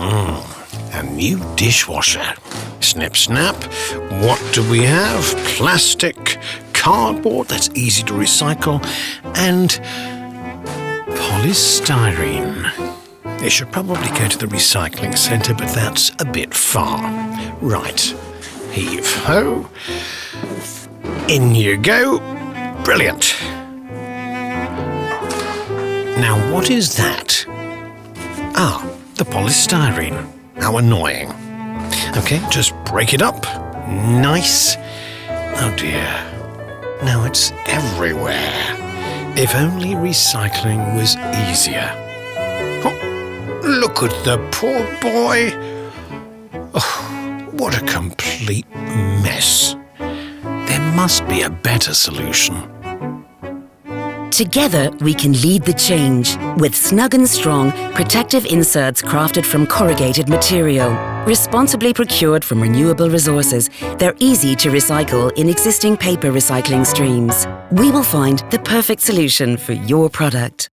A new dishwasher. Snip, snap. What do we have? Plastic, cardboard that's easy to recycle, and polystyrene. They should probably go to the recycling centre, but that's a bit far. Right. Heave ho. In you go. Brilliant. Now, what is that? Ah, the polystyrene. How annoying. Okay, just break it up. Nice. Oh dear. Now it's everywhere. If only recycling was easier. Oh, look at the poor boy. Oh, what a complete mess. There must be a better solution. Together, we can lead the change with Snug&Strong protective inserts crafted from corrugated material. Responsibly procured from renewable resources, they're easy to recycle in existing paper recycling streams. We will find the perfect solution for your product.